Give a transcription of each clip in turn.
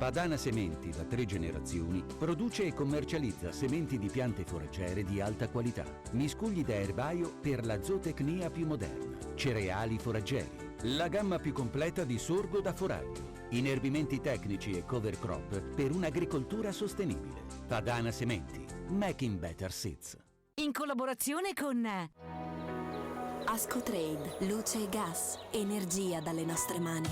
Padana Sementi, da 3 generazioni, produce e commercializza sementi di piante foraggere di alta qualità, miscugli da erbaio per la zootecnia più moderna, cereali foraggeri, la gamma più completa di sorgo da foraggio, inerbimenti tecnici e cover crop per un'agricoltura sostenibile. Padana Sementi, making better seeds. In collaborazione con Ascotrade, luce e gas, energia dalle nostre mani.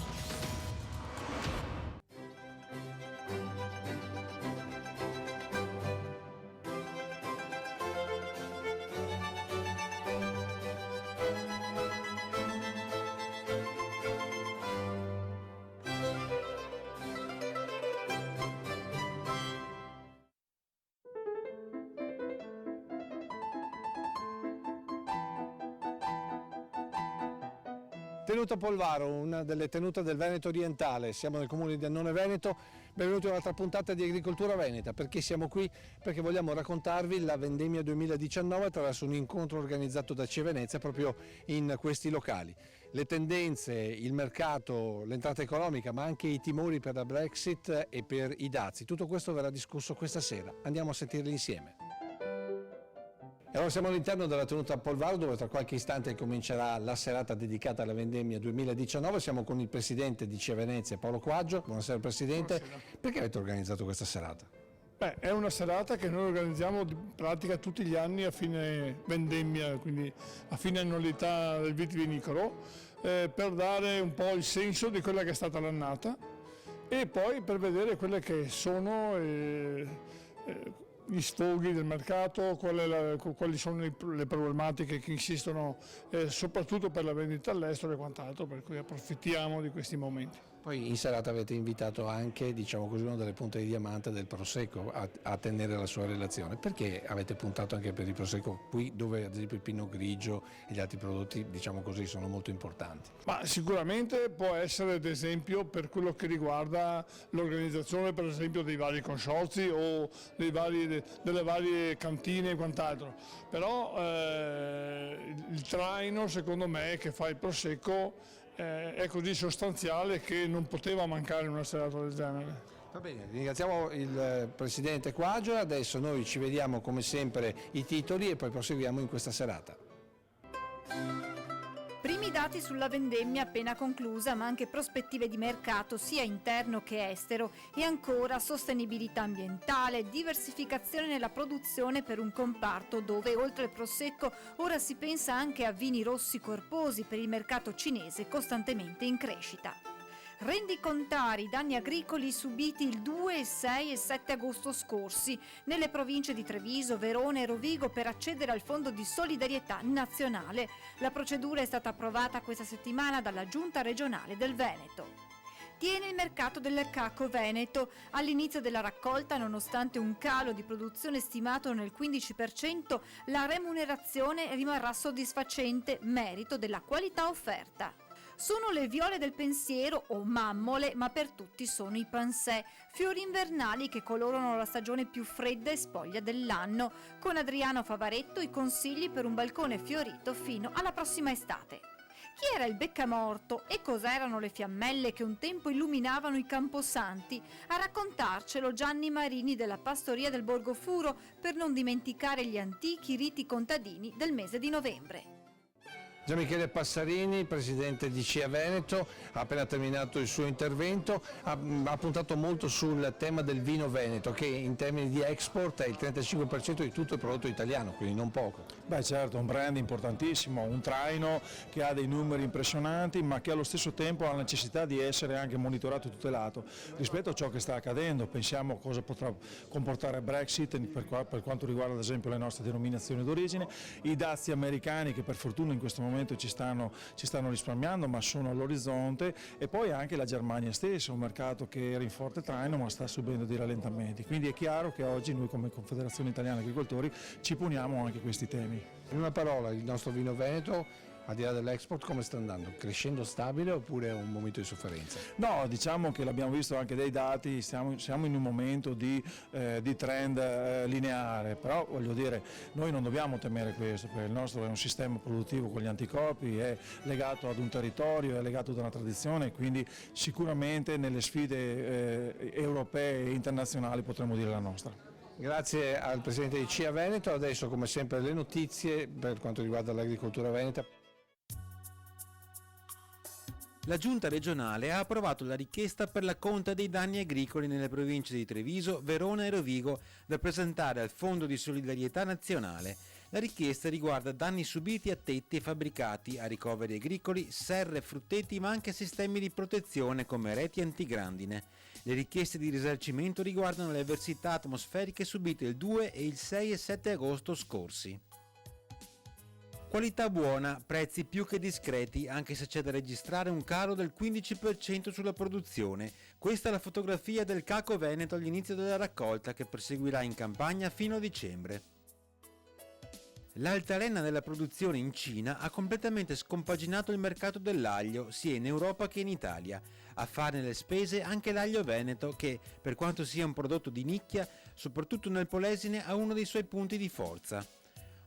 Tenuta Polvaro, una delle tenute del Veneto orientale, siamo nel comune di Annone Veneto, benvenuti a un'altra puntata di Agricoltura Veneta. Perché siamo qui? Perché vogliamo raccontarvi la vendemmia 2019 attraverso un incontro organizzato da CE Venezia proprio in questi locali. Le tendenze, il mercato, l'entrata economica, ma anche i timori per la Brexit e per i dazi, tutto questo verrà discusso questa sera. Andiamo a sentirli insieme. E allora siamo all'interno della tenuta Polvaro, dove tra qualche istante comincerà la serata dedicata alla vendemmia 2019. Siamo con il presidente di CE Venezia, Paolo Quaggio. Buonasera Presidente. Buonasera. Perché avete organizzato questa serata? È una serata che noi organizziamo in pratica tutti gli anni a fine vendemmia, quindi a fine annualità del vitivinicolo, per dare un po' il senso di quella che è stata l'annata e poi per vedere quelle che sono gli sfoghi del mercato, quali sono le problematiche che insistono soprattutto per la vendita all'estero e quant'altro, per cui approfittiamo di questi momenti. Poi in serata avete invitato anche, diciamo così, una delle punte di diamante del Prosecco a tenere la sua relazione. Perché avete puntato anche per il Prosecco qui, dove ad esempio il Pinot Grigio e gli altri prodotti, diciamo così, sono molto importanti? Ma sicuramente può essere ad esempio per quello che riguarda l'organizzazione per esempio dei vari consorzi o delle varie cantine e quant'altro, però il traino secondo me che fa il Prosecco è così sostanziale che non poteva mancare in una serata del genere. Va bene, ringraziamo il Presidente Quaggio. Adesso noi ci vediamo come sempre i titoli e poi proseguiamo in questa serata. Primi dati sulla vendemmia appena conclusa, ma anche prospettive di mercato sia interno che estero e ancora sostenibilità ambientale, diversificazione nella produzione per un comparto dove oltre al Prosecco ora si pensa anche a vini rossi corposi per il mercato cinese costantemente in crescita. Rendicontari danni agricoli subiti il 2, 6 e 7 agosto scorsi nelle province di Treviso, Verona e Rovigo per accedere al Fondo di Solidarietà Nazionale. La procedura è stata approvata questa settimana dalla Giunta regionale del Veneto. Tiene il mercato del cacao veneto. All'inizio della raccolta, nonostante un calo di produzione stimato nel 15%, la remunerazione rimarrà soddisfacente, merito della qualità offerta. Sono le viole del pensiero o mammole, ma per tutti sono i pansè, fiori invernali che colorano la stagione più fredda e spoglia dell'anno. Con Adriano Favaretto i consigli per un balcone fiorito fino alla prossima estate. Chi era il beccamorto e cos'erano le fiammelle che un tempo illuminavano i camposanti? A raccontarcelo Gianni Marini della Pastoria del Borgofuro, per non dimenticare gli antichi riti contadini del mese di novembre. Gian Michele Passarini, presidente di CE Veneto, ha appena terminato il suo intervento, ha puntato molto sul tema del vino veneto, che in termini di export è il 35% di tutto il prodotto italiano, quindi non poco. Beh certo, un brand importantissimo, un traino che ha dei numeri impressionanti, ma che allo stesso tempo ha la necessità di essere anche monitorato e tutelato rispetto a ciò che sta accadendo. Pensiamo a cosa potrà comportare Brexit per quanto riguarda ad esempio le nostre denominazioni d'origine, i dazi americani che per fortuna in questo momento ci stanno risparmiando ma sono all'orizzonte, e poi anche la Germania stessa, un mercato che era in forte traino ma sta subendo dei rallentamenti, quindi è chiaro che oggi noi come Confederazione Italiana Agricoltori ci poniamo anche questi temi. In una parola, il nostro vino veneto Al di là dell'export come sta andando? Crescendo stabile oppure è un momento di sofferenza? No, diciamo che l'abbiamo visto anche dai dati, siamo in un momento di trend lineare, però voglio dire, noi non dobbiamo temere questo, perché il nostro è un sistema produttivo con gli anticorpi, è legato ad un territorio, è legato ad una tradizione, quindi sicuramente nelle sfide europee e internazionali potremmo dire la nostra. Grazie al Presidente di CIA Veneto, adesso come sempre le notizie per quanto riguarda l'agricoltura veneta. La Giunta regionale ha approvato la richiesta per la conta dei danni agricoli nelle province di Treviso, Verona e Rovigo da presentare al Fondo di Solidarietà Nazionale. La richiesta riguarda danni subiti a tetti e fabbricati, a ricoveri agricoli, serre e frutteti, ma anche sistemi di protezione come reti antigrandine. Le richieste di risarcimento riguardano le avversità atmosferiche subite il 2 e il 6 e 7 agosto scorsi. Qualità buona, prezzi più che discreti, anche se c'è da registrare un calo del 15% sulla produzione. Questa è la fotografia del caco veneto all'inizio della raccolta, che proseguirà in campagna fino a dicembre. L'altalena della produzione in Cina ha completamente scompaginato il mercato dell'aglio, sia in Europa che in Italia. A farne le spese anche l'aglio veneto che, per quanto sia un prodotto di nicchia, soprattutto nel Polesine ha uno dei suoi punti di forza.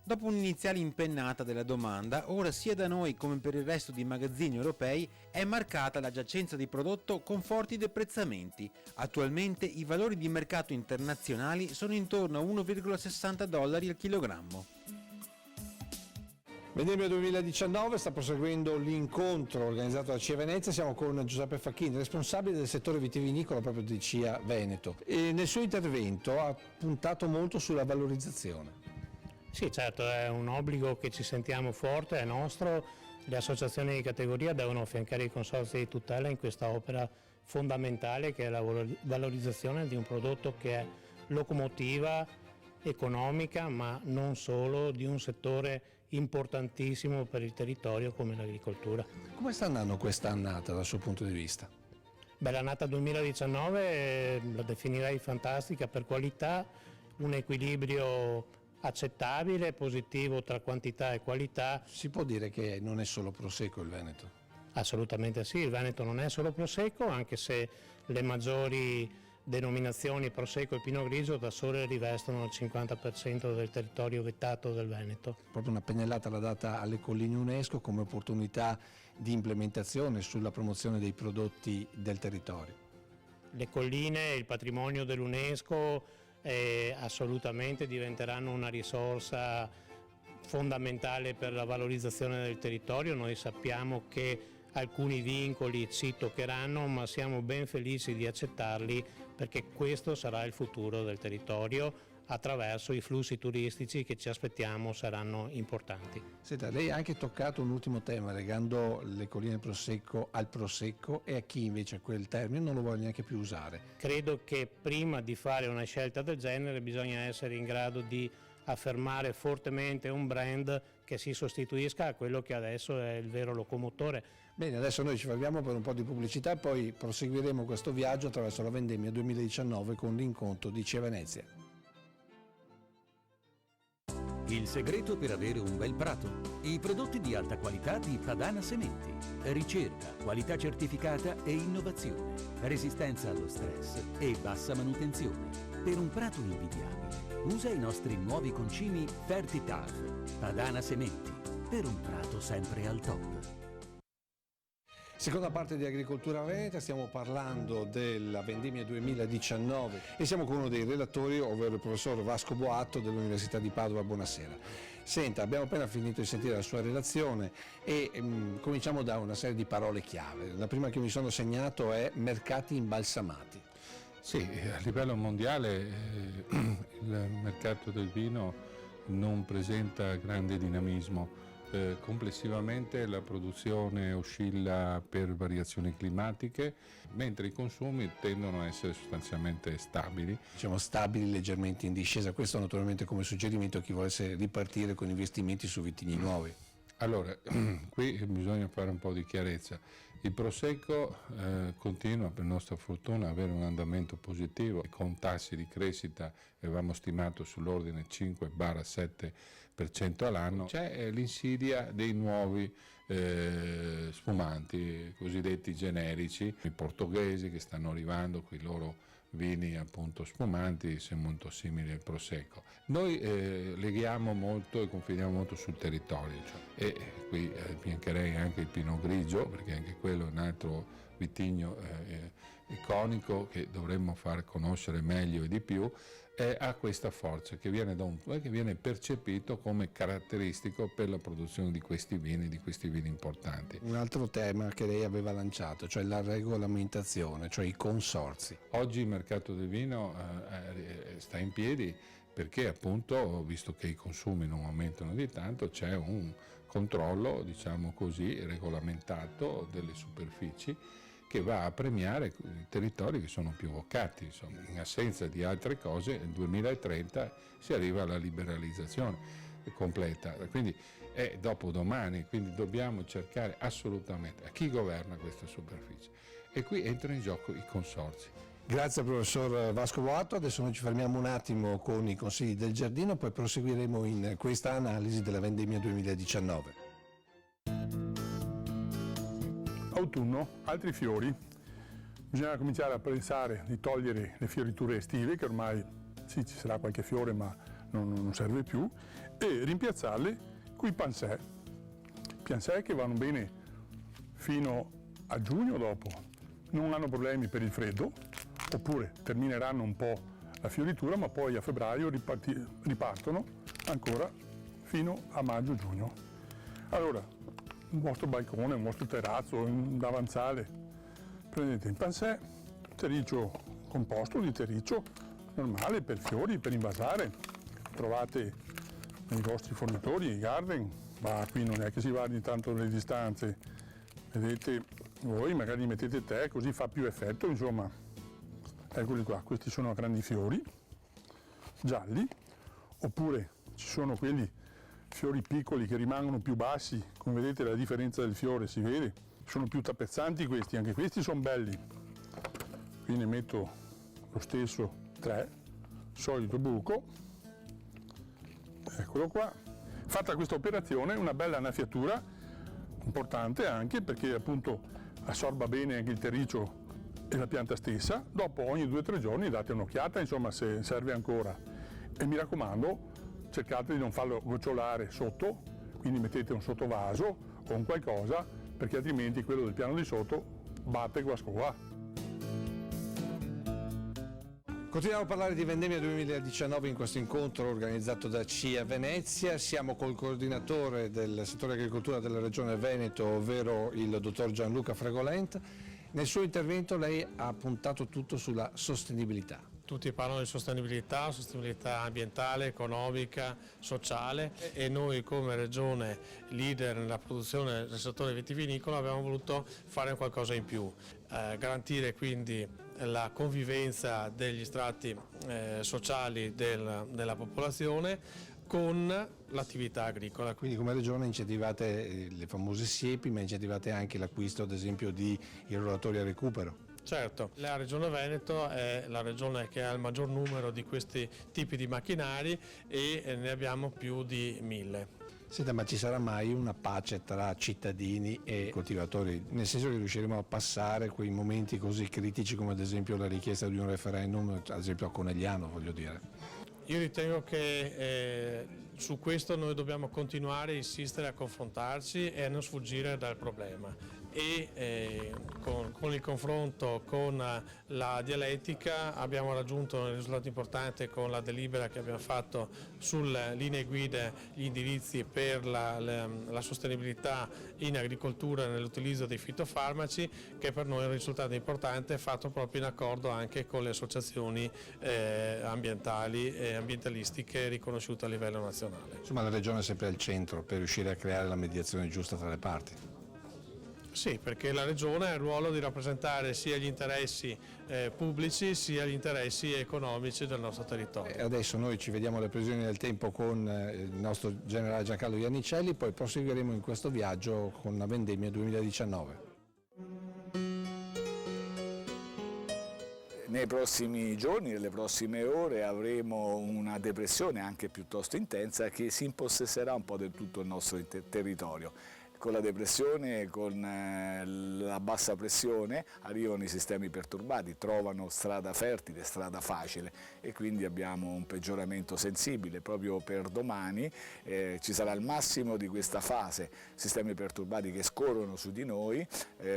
Dopo un'iniziale impennata della domanda, ora sia da noi come per il resto di magazzini europei è marcata la giacenza di prodotto con forti deprezzamenti. Attualmente i valori di mercato internazionali sono intorno a $1,60 al chilogrammo. Vendemmia 2019 sta proseguendo l'incontro organizzato da CIA Venezia, siamo con Giuseppe Facchini, responsabile del settore vitivinicolo proprio di CIA Veneto, e nel suo intervento ha puntato molto sulla valorizzazione. Sì, certo, è un obbligo che ci sentiamo forte, è nostro. Le associazioni di categoria devono affiancare i consorzi di tutela in questa opera fondamentale che è la valorizzazione di un prodotto che è locomotiva economica, ma non solo, di un settore importantissimo per il territorio come l'agricoltura. Come sta andando questa annata dal suo punto di vista? Beh, l'annata 2019 la definirei fantastica per qualità, un equilibrio accettabile, positivo tra quantità e qualità. Si può dire che non è solo Prosecco il Veneto? Assolutamente sì, il Veneto non è solo Prosecco, anche se le maggiori denominazioni Prosecco e Pinot Grigio da sole rivestono il 50% del territorio vettato del Veneto. Proprio una pennellata l'ha data alle colline UNESCO come opportunità di implementazione sulla promozione dei prodotti del territorio. Le colline, il patrimonio dell'UNESCO assolutamente diventeranno una risorsa fondamentale per la valorizzazione del territorio. Noi sappiamo che alcuni vincoli ci toccheranno, ma siamo ben felici di accettarli perché questo sarà il futuro del territorio attraverso i flussi turistici che ci aspettiamo saranno importanti. Senta, lei ha anche toccato un ultimo tema legando le colline Prosecco al Prosecco e a chi invece quel termine non lo vuole neanche più usare. Credo che prima di fare una scelta del genere bisogna essere in grado di affermare fortemente un brand che si sostituisca a quello che adesso è il vero locomotore. Bene, adesso noi ci fermiamo per un po' di pubblicità e poi proseguiremo questo viaggio attraverso la vendemmia 2019 con l'incontro di CIA Venezia. Il segreto per avere un bel prato. I prodotti di alta qualità di Padana Sementi. Ricerca, qualità certificata e innovazione. Resistenza allo stress e bassa manutenzione. Per un prato invidiabile, usa i nostri nuovi concimi Fertitav. Padana Sementi. Per un prato sempre al top. Seconda parte di Agricoltura Veneta, stiamo parlando della vendemmia 2019 e siamo con uno dei relatori, ovvero il professor Vasco Boatto dell'Università di Padova. Buonasera. Senta, abbiamo appena finito di sentire la sua relazione e cominciamo da una serie di parole chiave. La prima che mi sono segnato è mercati imbalsamati. Sì, a livello mondiale il mercato del vino non presenta grande dinamismo. Complessivamente la produzione oscilla per variazioni climatiche, mentre i consumi tendono a essere sostanzialmente stabili. Diciamo stabili, leggermente in discesa, questo naturalmente come suggerimento a chi volesse ripartire con investimenti su vitigni nuovi. Allora, qui bisogna fare un po' di chiarezza. Il Prosecco continua, per nostra fortuna, ad avere un andamento positivo, con tassi di crescita avevamo stimato sull'ordine 5-7% all'anno. C'è l'insidia dei nuovi spumanti, cosiddetti generici, i portoghesi che stanno arrivando con i loro vini appunto spumanti, sono molto simili al Prosecco. Noi leghiamo molto e confidiamo molto sul territorio, e qui affiancherei anche il Pinot Grigio, perché anche quello è un altro vitigno iconico che dovremmo far conoscere meglio e di più, ha questa forza che viene percepito come caratteristico per la produzione di questi vini importanti. Un altro tema che lei aveva lanciato, cioè la regolamentazione, cioè i consorzi. Oggi il mercato del vino sta in piedi perché appunto, visto che i consumi non aumentano di tanto, c'è un controllo, diciamo così, regolamentato delle superfici che va a premiare i territori che sono più vocati. Insomma, in assenza di altre cose, nel 2030 si arriva alla liberalizzazione completa, quindi è dopodomani, quindi dobbiamo cercare assolutamente a chi governa questa superficie, e qui entrano in gioco i consorzi. Grazie al professor Vasco Boato, adesso noi ci fermiamo un attimo con i consigli del giardino, poi proseguiremo in questa analisi della vendemmia 2019. Autunno, altri fiori. Bisogna cominciare a pensare di togliere le fioriture estive, che ormai sì, ci sarà qualche fiore ma non serve più, e rimpiazzarle con i pansè. Pansè che vanno bene fino a giugno dopo, non hanno problemi per il freddo, oppure termineranno un po' la fioritura, ma poi a febbraio ripartono ancora fino a maggio-giugno. Allora, un vostro balcone, un vostro terrazzo, un davanzale, prendete il pansè, terriccio composto di terriccio normale per fiori, per invasare, trovate nei vostri fornitori, i garden, ma qui non è che si guardi tanto le distanze, vedete voi, magari mettete tè, così fa più effetto, insomma. Eccoli qua, questi sono grandi fiori, gialli, oppure ci sono quelli fiori piccoli che rimangono più bassi, come vedete la differenza del fiore si vede, sono più tappezzanti questi, anche questi sono belli. Qui ne metto lo stesso 3, solito buco, eccolo qua. Fatta questa operazione, una bella annaffiatura, importante anche perché appunto assorba bene anche il terriccio e la pianta stessa, dopo ogni 2 o 3 giorni date un'occhiata, insomma, se serve ancora. E mi raccomando, cercate di non farlo gocciolare sotto, quindi mettete un sottovaso o un qualcosa, perché altrimenti quello del piano di sotto batte qua. Continuiamo a parlare di vendemmia 2019 in questo incontro organizzato da CIA Venezia. Siamo col coordinatore del settore agricoltura della Regione Veneto, ovvero il dottor Gianluca Fregolent. Nel suo intervento lei ha puntato tutto sulla sostenibilità. Tutti parlano di sostenibilità ambientale, economica, sociale, e noi come regione leader nella produzione del settore vitivinicolo abbiamo voluto fare qualcosa in più, garantire quindi la convivenza degli strati sociali della popolazione con l'attività agricola. Quindi come regione incentivate le famose siepi, ma incentivate anche l'acquisto ad esempio di irroratori a recupero. Certo, la Regione Veneto è la regione che ha il maggior numero di questi tipi di macchinari e ne abbiamo più di 1000. Senta, ma ci sarà mai una pace tra cittadini e coltivatori? Nel senso che riusciremo a passare quei momenti così critici come ad esempio la richiesta di un referendum, ad esempio a Conegliano, voglio dire? Io ritengo che su questo noi dobbiamo continuare a insistere, a confrontarci e a non sfuggire dal problema. E con il confronto, con la dialettica abbiamo raggiunto un risultato importante con la delibera che abbiamo fatto sulle linee guida, gli indirizzi per la sostenibilità in agricoltura e nell'utilizzo dei fitofarmaci, che per noi è un risultato importante fatto proprio in accordo anche con le associazioni ambientali e ambientalistiche riconosciute a livello nazionale. Insomma, la regione è sempre al centro per riuscire a creare la mediazione giusta tra le parti. Sì, perché la Regione ha il ruolo di rappresentare sia gli interessi pubblici sia gli interessi economici del nostro territorio. Adesso noi ci vediamo alle previsioni del tempo con il nostro generale Giancarlo Iannicelli, poi proseguiremo in questo viaggio con la vendemmia 2019. Nei prossimi giorni, nelle prossime ore avremo una depressione anche piuttosto intensa che si impossesserà un po' di tutto il nostro territorio. Con la depressione, con la bassa pressione arrivano i sistemi perturbati, trovano strada fertile, strada facile e quindi abbiamo un peggioramento sensibile. Proprio per domani ci sarà il massimo di questa fase, sistemi perturbati che scorrono su di noi,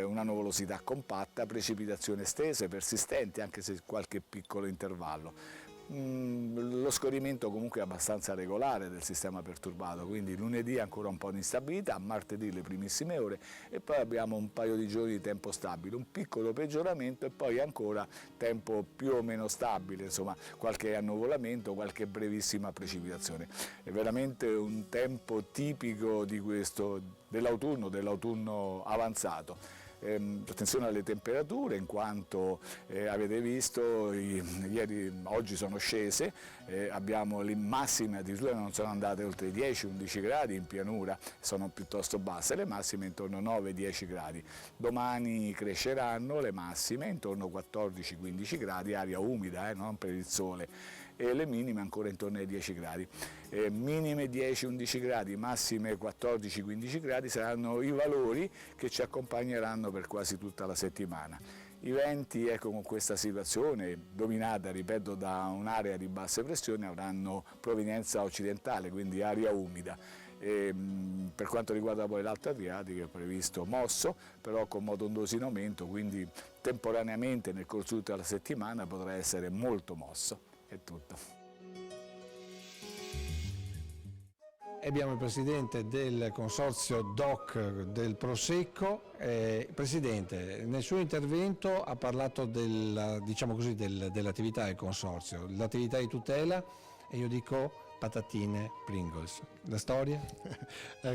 una nuvolosità compatta, precipitazioni estese, persistenti anche se qualche piccolo intervallo. Lo scorrimento comunque è abbastanza regolare del sistema perturbato, quindi lunedì ancora un po' di instabilità, martedì le primissime ore e poi abbiamo un paio di giorni di tempo stabile, un piccolo peggioramento e poi ancora tempo più o meno stabile, insomma qualche annuvolamento, qualche brevissima precipitazione. È veramente un tempo tipico di questo, dell'autunno avanzato. Attenzione alle temperature, in quanto avete visto oggi sono scese, abbiamo le massime addirittura non sono andate oltre i 10-11 gradi, in pianura sono piuttosto basse, le massime intorno a 9-10 gradi. Domani cresceranno le massime intorno a 14-15 gradi, aria umida, non per il sole, e le minime ancora intorno ai 10 gradi. Minime 10-11 gradi, massime 14-15 gradi saranno i valori che ci accompagneranno per quasi tutta la settimana. I venti, con questa situazione dominata, ripeto, da un'area di basse pressioni, avranno provenienza occidentale, quindi aria umida. Per quanto riguarda poi l'Alto Adriatico è previsto mosso, però con moto ondoso in aumento, quindi temporaneamente nel corso di tutta la settimana potrà essere molto mosso. È tutto. Abbiamo il presidente del consorzio DOC del Prosecco. Presidente, nel suo intervento ha parlato dell'attività del consorzio, l'attività di tutela, e io dico patatine Pringles. La storia?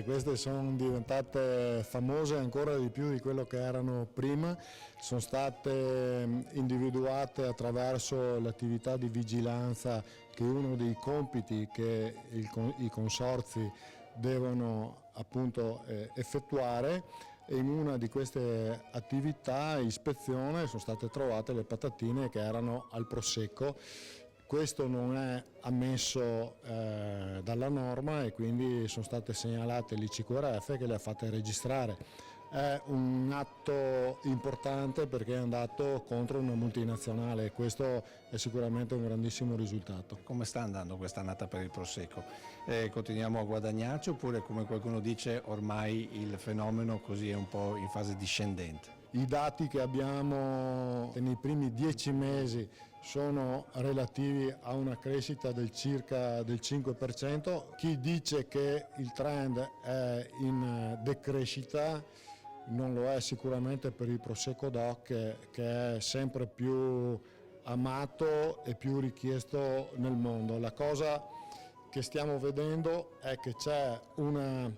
Queste sono diventate famose ancora di più di quello che erano prima, sono state individuate attraverso l'attività di vigilanza, che è uno dei compiti che i consorzi devono appunto effettuare, e in una di queste attività ispezione sono state trovate le patatine che erano al Prosecco. Questo non è ammesso dalla norma e quindi sono state segnalate l'ICQRF che le ha fatte registrare. È un atto importante perché è andato contro una multinazionale e questo è sicuramente un grandissimo risultato. Come sta andando questa annata per il Prosecco? Continuiamo a guadagnarci oppure, come qualcuno dice, ormai il fenomeno così è un po' in fase discendente? I dati che abbiamo nei primi 10 mesi sono relativi a una crescita del circa del 5%. Chi dice che il trend è in decrescita non lo è sicuramente per il Prosecco DOC, che è sempre più amato e più richiesto nel mondo. La cosa che stiamo vedendo è che c'è una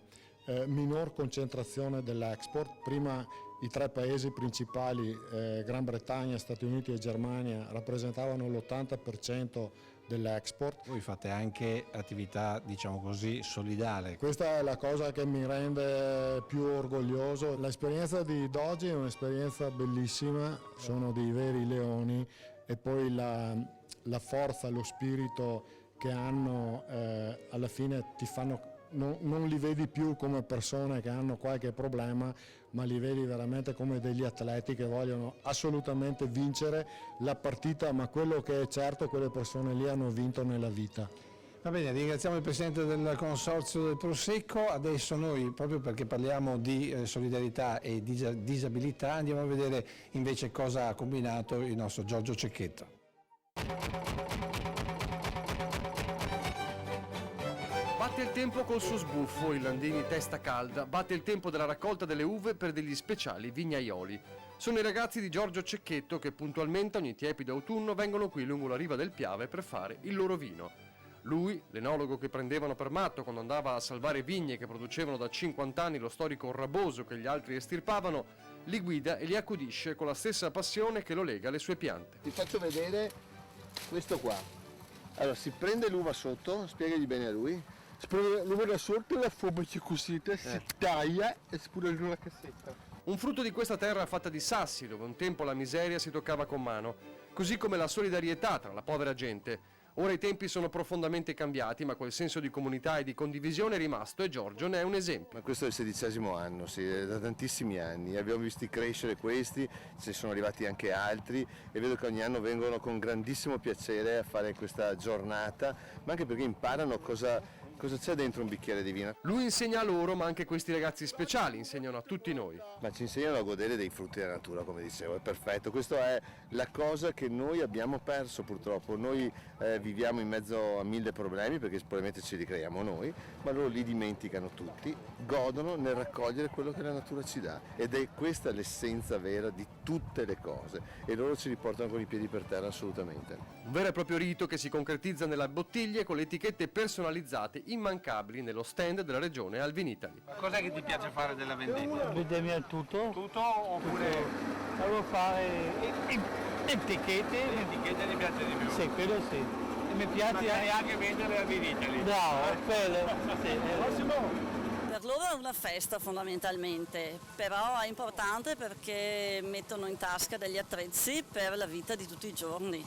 minor concentrazione dell'export. Prima i tre paesi principali, Gran Bretagna, Stati Uniti e Germania, rappresentavano l'80% dell'export. Voi fate anche attività, diciamo così, solidale. Questa è la cosa che mi rende più orgoglioso. L'esperienza di Doge è un'esperienza bellissima, sono dei veri leoni, e poi la forza, lo spirito che hanno, alla fine ti fanno... Non li vedi più come persone che hanno qualche problema, ma li vedi veramente come degli atleti che vogliono assolutamente vincere la partita, ma quello che è certo, quelle persone lì hanno vinto nella vita. Va bene, ringraziamo il Presidente del Consorzio del Prosecco. Adesso noi, proprio perché parliamo di solidarietà e disabilità, andiamo a vedere invece cosa ha combinato il nostro Giorgio Cecchetto. Batte il tempo col suo sbuffo, il Landini testa calda, batte il tempo della raccolta delle uve per degli speciali vignaioli. Sono i ragazzi di Giorgio Cecchetto che puntualmente ogni tiepido autunno vengono qui lungo la riva del Piave per fare il loro vino. Lui, l'enologo che prendevano per matto quando andava a salvare vigne che producevano da 50 anni lo storico raboso che gli altri estirpavano, li guida e li accudisce con la stessa passione che lo lega alle sue piante. Ti faccio vedere questo qua. Allora, si prende l'uva sotto, spiegagli bene a lui. Si prende l'uva da sotto, la forbice così, si taglia e si pone in una cassetta. Un frutto di questa terra fatta di sassi, dove un tempo la miseria si toccava con mano, così come la solidarietà tra la povera gente. Ora i tempi sono profondamente cambiati, ma quel senso di comunità e di condivisione è rimasto e Giorgio ne è un esempio. Ma questo è il 16° anno, sì, è da tantissimi anni. Abbiamo visti crescere questi, ci sono arrivati anche altri e vedo che ogni anno vengono con grandissimo piacere a fare questa giornata, ma anche perché imparano cosa c'è dentro un bicchiere di vino. Lui insegna a loro, ma anche questi ragazzi speciali insegnano a tutti noi. Ma ci insegnano a godere dei frutti della natura, come dicevo, è perfetto. Questa è la cosa che noi abbiamo perso purtroppo. Noi viviamo in mezzo a 1000 problemi perché probabilmente ce li creiamo noi, ma loro li dimenticano tutti, godono nel raccogliere quello che la natura ci dà. Ed è questa l'essenza vera di tutte le cose e loro ci riportano con i piedi per terra assolutamente. Un vero e proprio rito che si concretizza nella bottiglia con le etichette personalizzate immancabili nello stand della regione Alvinitali. Cos'è che ti piace fare della vendemmia? Vendemmia tutto. Tutto oppure... Devo fare etichette. Le etichette ti piace di più? Sì, quello sì. E mi piace magari anche vendere Alvinitali. No, quello sì. Per loro è una festa fondamentalmente, però è importante perché mettono in tasca degli attrezzi per la vita di tutti i giorni.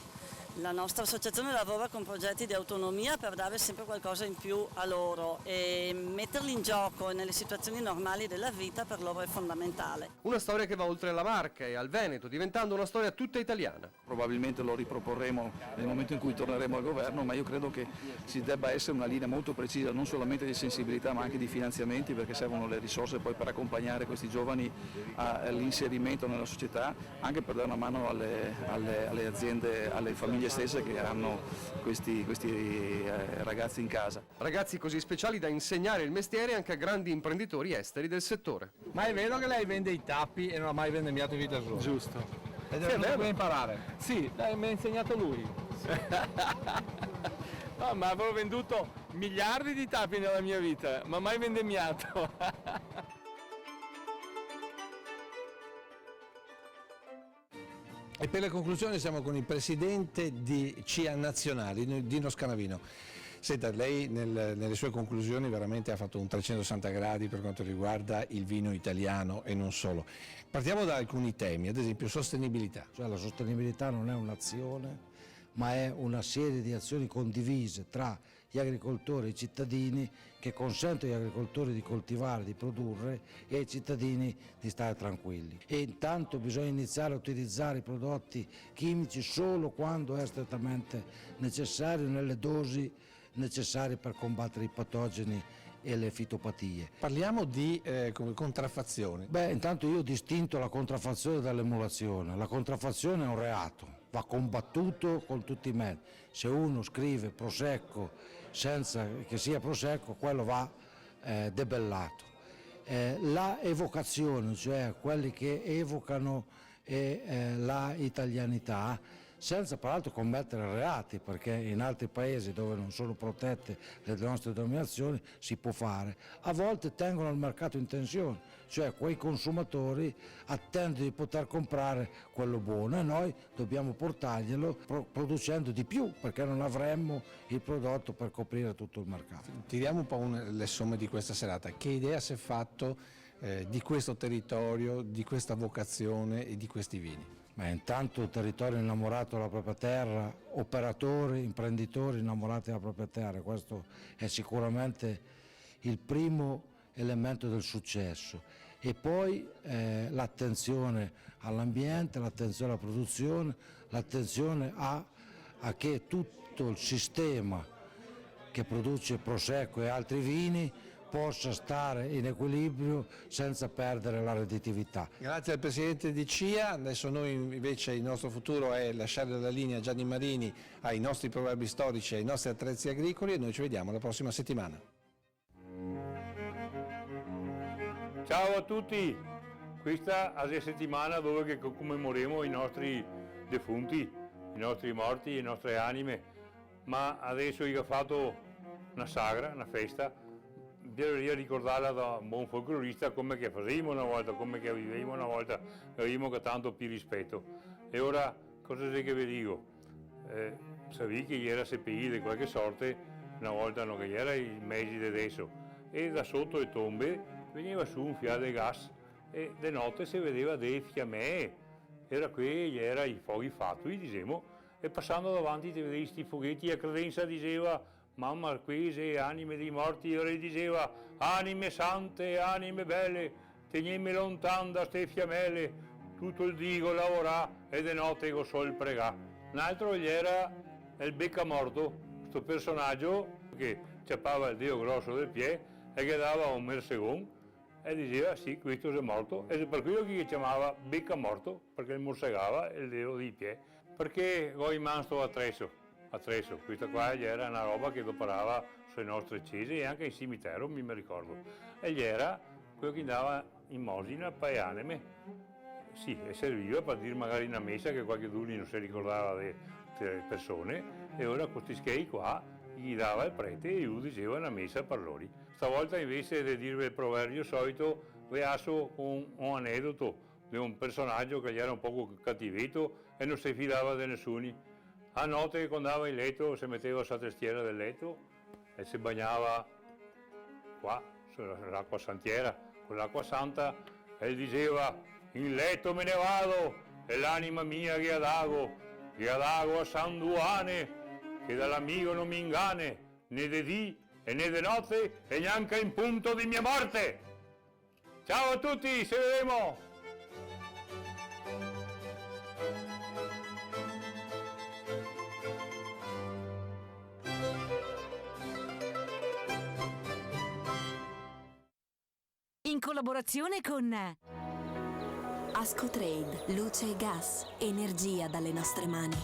La nostra associazione lavora con progetti di autonomia per dare sempre qualcosa in più a loro e metterli in gioco nelle situazioni normali della vita per loro è fondamentale. Una storia che va oltre la Marca e al Veneto, diventando una storia tutta italiana. Probabilmente lo riproporremo nel momento in cui torneremo al governo, ma io credo che ci debba essere una linea molto precisa, non solamente di sensibilità ma anche di finanziamenti, perché servono le risorse poi per accompagnare questi giovani all'inserimento nella società, anche per dare una mano alle aziende, alle famiglie stesse che hanno questi ragazzi in casa. Ragazzi così speciali da insegnare il mestiere anche a grandi imprenditori esteri del settore. Ma è vero che lei vende i tappi e non ha mai vendemmiato in vita sua? Giusto. Ed è venuto qui a imparare? Sì, dai, mi ha insegnato lui. No, ma avevo venduto miliardi di tappi nella mia vita, ma mai vendemmiato. E per le conclusioni siamo con il presidente di CIA Nazionali, Dino Scanavino. Senta, lei nelle sue conclusioni veramente ha fatto un 360 gradi per quanto riguarda il vino italiano e non solo. Partiamo da alcuni temi, ad esempio sostenibilità. Cioè la sostenibilità non è un'azione, ma è una serie di azioni condivise tra gli agricoltori e i cittadini che consentono agli agricoltori di coltivare, di produrre e ai cittadini di stare tranquilli. E intanto bisogna iniziare a utilizzare i prodotti chimici solo quando è strettamente necessario, nelle dosi necessarie per combattere i patogeni e le fitopatie. Parliamo di contraffazione. Beh, intanto io ho distinto la contraffazione dall'emulazione. La contraffazione è un reato, va combattuto con tutti i mezzi. Se uno scrive Prosecco senza che sia Prosecco, quello va debellato. La evocazione, cioè quelli che evocano la italianità, senza peraltro commettere reati, perché in altri paesi dove non sono protette le nostre denominazioni si può fare. A volte tengono il mercato in tensione, cioè quei consumatori attendono di poter comprare quello buono e noi dobbiamo portarglielo producendo di più, perché non avremmo il prodotto per coprire tutto il mercato. Tiriamo un po' le somme di questa serata. Che idea si è fatto di questo territorio, di questa vocazione e di questi vini? Ma intanto il territorio innamorato della propria terra, operatori, imprenditori innamorati della propria terra, questo è sicuramente il primo elemento del successo. E poi l'attenzione all'ambiente, l'attenzione alla produzione, l'attenzione a che tutto il sistema che produce Prosecco e altri vini possa stare in equilibrio senza perdere la redditività. Grazie al Presidente di CIA, adesso noi invece il nostro futuro è lasciare la linea a Gianni Marini, ai nostri proverbi storici, ai nostri attrezzi agricoli e noi ci vediamo la prossima settimana. Ciao a tutti, questa è la settimana dove commemoriamo i nostri defunti, i nostri morti, le nostre anime, ma adesso io ho fatto una sagra, una festa, bisogna ricordarla da un buon folclorista come che facevamo una volta, come che vivevamo una volta, avevamo che tanto più rispetto. E ora, cosa sei che vi dico? Sapevi che era CPI di qualche sorte, una volta non che era i mesi di adesso, e da sotto le tombe veniva su un fiato di gas e di notte si vedeva dei fiamme, era qui, era i fuochi fatui, diciamo, e passando davanti ti vedevi questi foghetti, a credenza diceva mamma qui sei anime dei morti, ora diceva anime sante, anime belle, tenimi lontano da ste fiammelle, tutto il dico lavorà e di notte go sol pregà. Un altro gli era il beccamorto, questo personaggio che ciappava il dio grosso del piede e che dava un mersegone e diceva sì, questo è morto, e per quello che chiamava beccamorto, perché morsegava il dio di piede, perché ho in mano sto attrezzo, questa qua gli era una roba che doparava sulle nostre cese e anche in cimitero, mi ricordo, e gli era quello che andava in mosina per anime, sì, e serviva per dire magari una messa che qualche d'uno non si ricordava delle persone, e ora questi schei qua gli dava il prete e lui diceva una messa per loro. Stavolta invece di dirvi il proverbio solito, vi asso un aneddoto di un personaggio che gli era un poco cattivetto e non si fidava di nessuno. A notte quando andava in letto si metteva sulla tastiera del letto e si bagnava qua sull'acqua santiera con l'acqua santa e diceva in letto me ne vado e l'anima mia che adago a San Duane che dall'amico non mi ingane né di dì e né di notte e neanche in punto di mia morte. Ciao a tutti, ci vedremo! In collaborazione con Ascotrade, luce e gas, energia dalle nostre mani.